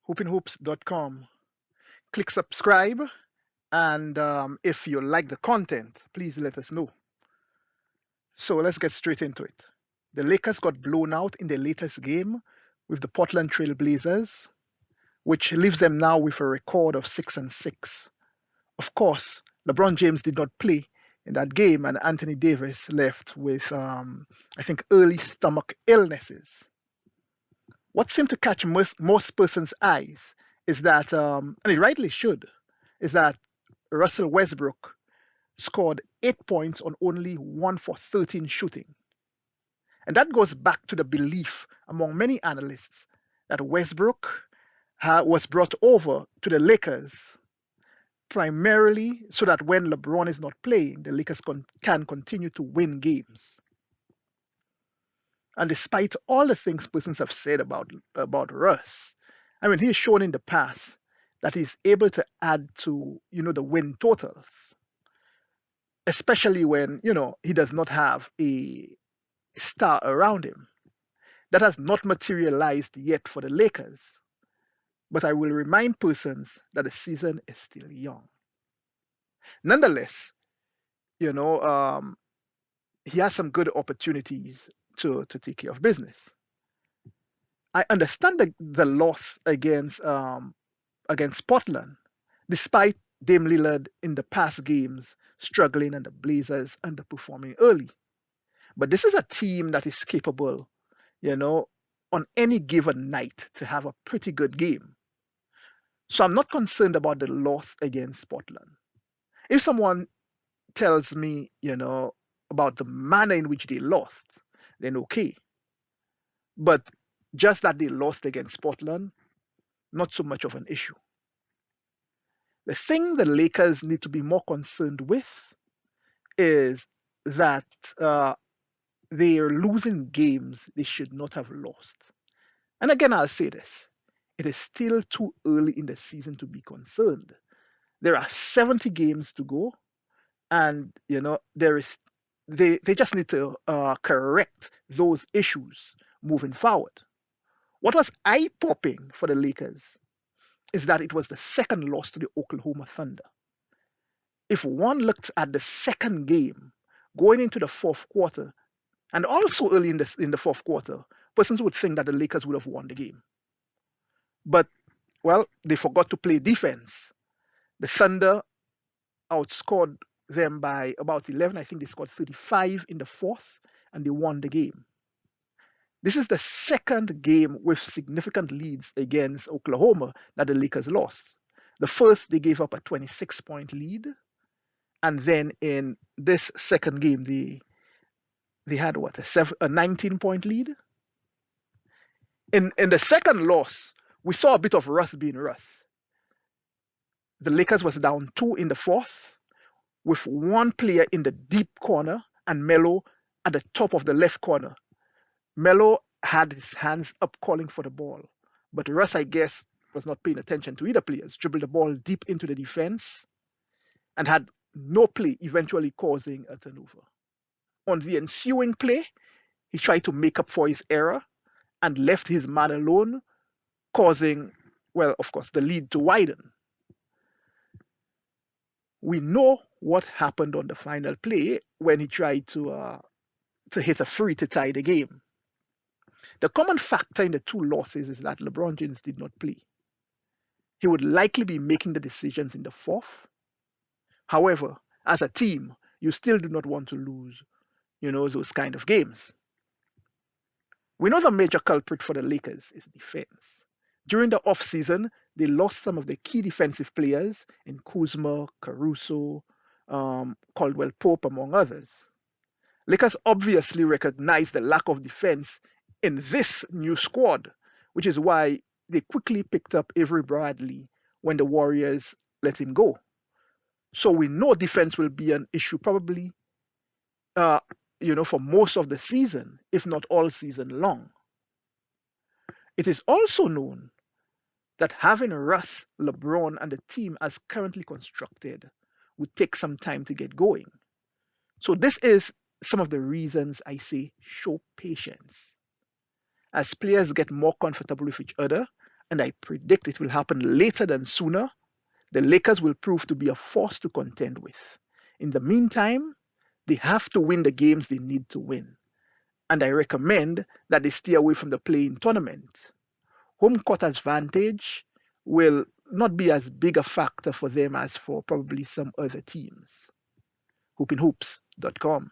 hoopinhoops.com. Click subscribe, and if you like the content, please let us know. So let's get straight into it. The Lakers got blown out in their latest game with the Portland Trail Blazers, which leaves them now with a record of 6-6. Of course, LeBron James did not play in that game, and Anthony Davis left with, I think, early stomach illnesses. What seemed to catch most persons' eyes is that, and it rightly should, is that Russell Westbrook scored 8 points on only 1 for 13 shooting. And that goes back to the belief among many analysts that Westbrook was brought over to the Lakers primarily so that when LeBron is not playing, the Lakers can continue to win games. And despite all the things persons have said about Russ, I mean, he's shown in the past that he's able to add to the win totals, especially when he does not have a star around him. That has not materialized yet for the Lakers, but I will remind persons that the season is still young. Nonetheless, you know, um, he has some good opportunities to take care of business. I understand the loss against Portland, despite Dame Lillard in the past games struggling and the Blazers underperforming early. But this is a team that is capable, you know, on any given night to have a pretty good game. So I'm not concerned about the loss against Portland. If someone tells me, about the manner in which they lost, then okay. But just that they lost against Portland, not so much of an issue. The thing the Lakers need to be more concerned with is that they are losing games they should not have lost. And again, I'll say this, it is still too early in the season to be concerned. There are 70 games to go, and they just need to correct those issues moving forward. What was eye popping for the Lakers is that it was the second loss to the Oklahoma Thunder. If one looked at the second game going into the fourth quarter, and also early in the fourth quarter, persons would think that the Lakers would have won the game. But well, they forgot to play defense. The Thunder outscored them by about 11. I think they scored 35 in the fourth, and they won the game. This is the second game with significant leads against Oklahoma that the Lakers lost. The first, they gave up a 26-point lead. And then in this second game, they had what, a 19-point lead? In the second loss, we saw a bit of Russ being Russ. The Lakers was down 2 in the fourth with one player in the deep corner and Melo at the top of the left corner. Melo had his hands up calling for the ball, but Russ, I guess, was not paying attention to either players, dribbled the ball deep into the defense and had no play, eventually causing a turnover. On the ensuing play, he tried to make up for his error and left his man alone, causing, well, of course, the lead to widen. We know what happened on the final play when he tried to hit a free to tie the game. The common factor in the two losses is that LeBron James did not play. He would likely be making the decisions in the fourth. However, as a team, you still do not want to lose, those kind of games. We know the major culprit for the Lakers is defense. During the offseason, they lost some of the key defensive players in Kuzma, Caruso, Caldwell Pope, among others. Lakers obviously recognize the lack of defense in this new squad, which is why they quickly picked up Avery Bradley when the Warriors let him go. So we know defense will be an issue probably, uh, for most of the season, if not all season long. It is also known that having Russ, LeBron, and the team as currently constructed would take some time to get going. So this is some of the reasons I say show patience. As players get more comfortable with each other and I predict it will happen later than sooner, the Lakers will prove to be a force to contend with. In the meantime, they have to win the games they need to win. And I recommend that they stay away from the play-in tournament. Home court advantage will not be as big a factor for them as for probably some other teams. Hoopinhoops.com